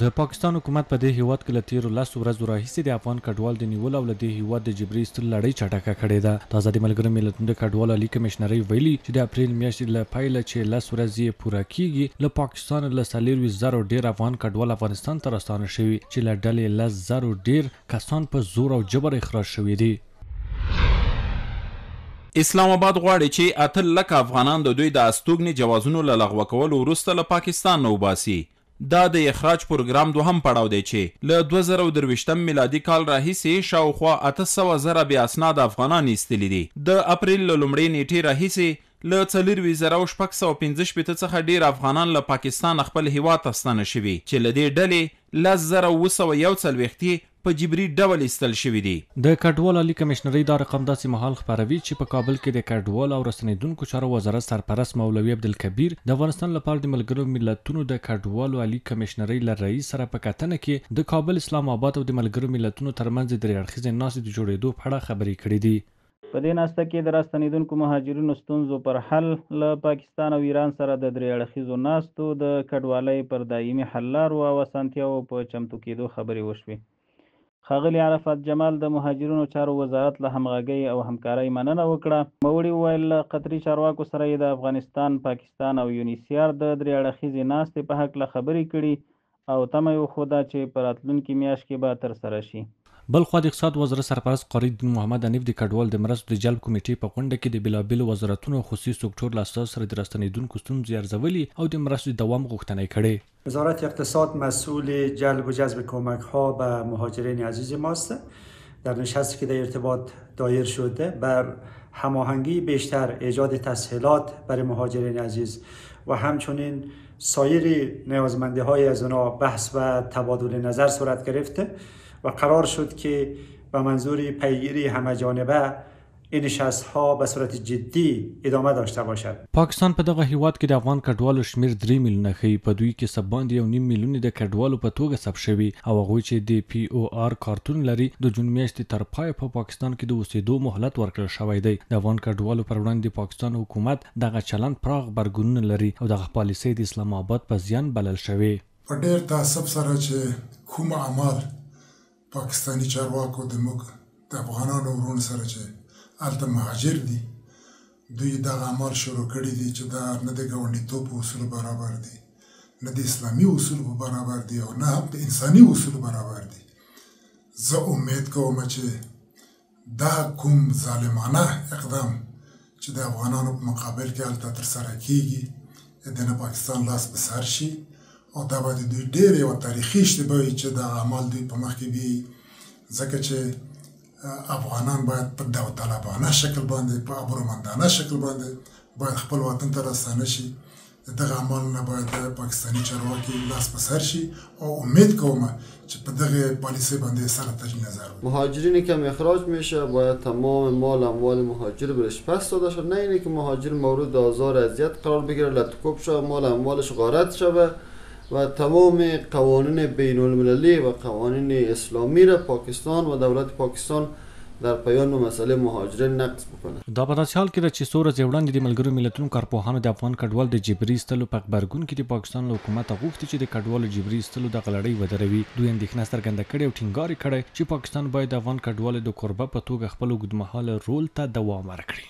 د پاکستان حکومت په دې هیواد کې له تیرو 10 ورځو راهیسې د افغان کډوال د نیولو او له دې هیواد د جبري ایستلو لړۍ چټکه کړې ده. تازه د ملګرو ملتونو د کډوالو عالي کمشنرۍ ویلي چې د اپریل میاشتې له پیله چې 10 ورځې یې پوره کیږي له پاکستان له 40,000 ډیر افغان کډوال افغانستان ته راستانه شوي چې له ډلې 10,000 ډیر کسان په زور او جبر اخراج شوي دي. اسلام آباد غواړي چې 8 لک افغانان د دوی د استوګنې جوازونو له لغوه کولو وروسته له پاکستان نه وباسي. دا د اخراج پروګرام دوهم پړاو دی چې له 2023 میلادي کال راهیسې شاوخوا 800,000 بې اسناده افغانان ایستلي دي. د اپریل له لومړۍ نیټې راهیسې له 4,615 څخه ډیر افغانان له پاکستان خپل هیواد ته ستانه شوي چې له دې ډلې 10,941 په جبري ډول ایستل شوي دي. د کډوال عالي کمشنرۍ دا رقم داسې مهال خپروي چې په کابل کې د کډوال او رسنیدونکو چارو وزارت سرپرست مولوي عبدالکبیر د افغانستان لپاره د ملګرو ملتونو د کډوالو عالي کمشنرۍ له رئیس سره په کتنه کې د کابل، اسلام آباد او د ملګرو ملتونو ترمنځ د درې اړخیزې ناستې د جوړېدو په اړه خبرې کړې دي. په دې ناسته کې د راستنیدونکو مهاجرینو ستونزو پر حل له پاکستان او ایران سره د درې اړخیزو ناستو د کډوالۍ پر دایمي حل لارو او اسانتیاو په چمتو کېدو خبرې وشوې. ښاغلي عرفات جمال د مهاجرینو چارو وزارت له همغږۍ او همکارۍ مننه وکړه. نوموړي وویل له قطري چارواکو سره یې د افغانستان، پاکستان او یونیسیار د درې اړخیزې ناستې په هکله خبرې کړي او تمه یې وښوده چې په راتلونکي میاشت کې به ترسره شي. بلخوا د اقتصاد وزارت سرپرست قاری الدین محمد حنیف د کډوال د مرستو د جلب کمیټې په غونډه کې د بېلابېلو وزارتونو او خصوصي سکتور له اساسو سره د راستنیدونکو ستونزې ارزولي او د مرستو دوام غوښتنه کړې. وزارت اقتصاد مسئول جلب و جذب کمک‌ها به مهاجرین عزیز ماست. در نشستی که در ارتباط دایر شده بر هماهنگی بیشتر، ایجاد تسهیلات برای مهاجرین عزیز و همچنین سایر نیازمندی‌های از آنها بحث و تبادل نظر صورت گرفته و قرار شد که به منظور پیگیری همه‌جانبه این نشست‌ها به صورت جدی ادامه داشته باشد. پاکستان په دغه هیواد کې د افغان کډوالو شمیر 3 میلیونه ښیي. په دوی کې څه باندې 1.5 میلیونه د کډوالو په توګه ثبت شوي او هغوی چې د پی او آر کارتون لري د جون میاشتې تر پای په پاکستان کې د اوسېدو مهلت ورکړل شوی دی. د افغان کډوالو پر وړاندې د پاکستان حکومت دغه چلند پراخ غبرګونونه لري او دغه پالیسۍ د اسلام آباد په زیان بلل شوی. په ډېر تعصب سره چې کوم اعمال پاکستانی چارواکو د موږ د افغانانو ورونو سره چې هلته مهاجر دي دوی دغه اعمال شروع کړي دي چې دا نه د ګاونډیتوب په اصولو برابر دي، نه د اسلامي اصولو برابر دي او نه هم د انساني اصولو برابر دي. زه امید کوم چې دا کوم ظالمانه اقدام چې د افغانانو په مقابل کې هلته ترسره کیږي د نه پاکستان لاس په سر شي او دا به د دوی ډېرې یوه تاریخي اشتباه وي چې دغه اعمال دوی په مخ کې بیایي، ځکه چې افغانان باید په داوطلبانه شکل باندې، په ابرومندانه شکل باندې باید خپل وطن ته راستانه شي. دغه اعمالونه باید د پاکستانی چارواکي لاس په سر شي او امید کوم چې په دغه پالیسی باندې سره تجدید نظر وکړي. مهاجرینی که اخراج میشه باید تمام مال اموال مهاجر بهش پس داده شد، نه اینه که مهاجر مورد آزار اذیت قرار بگیره، لطکوب شه، مال اموالش غارت شه و تمام قوانین بین المللی و قوانین اسلامی را پاکستان و دولت پاکستان در پایان مسئله مهاجرین نقض بکنه. دا په داسې حال کې ده چې څو ورځې وړاندې د ملګرو ملتونو کارپوهانو د افغان کډوال د جبري ایستلو په غبرګون کې د پاکستان له حکومت غوښتي چې د کډوالو جبري ایستلو دغه لړۍ ودروي. دوی اندېښنه څرګنده کړې او ټینګار یې کړی چې پاکستان باید د افغان کډوالو د کوربه په توګه خپل اوږدمهاله رول ته دوام ورکړي.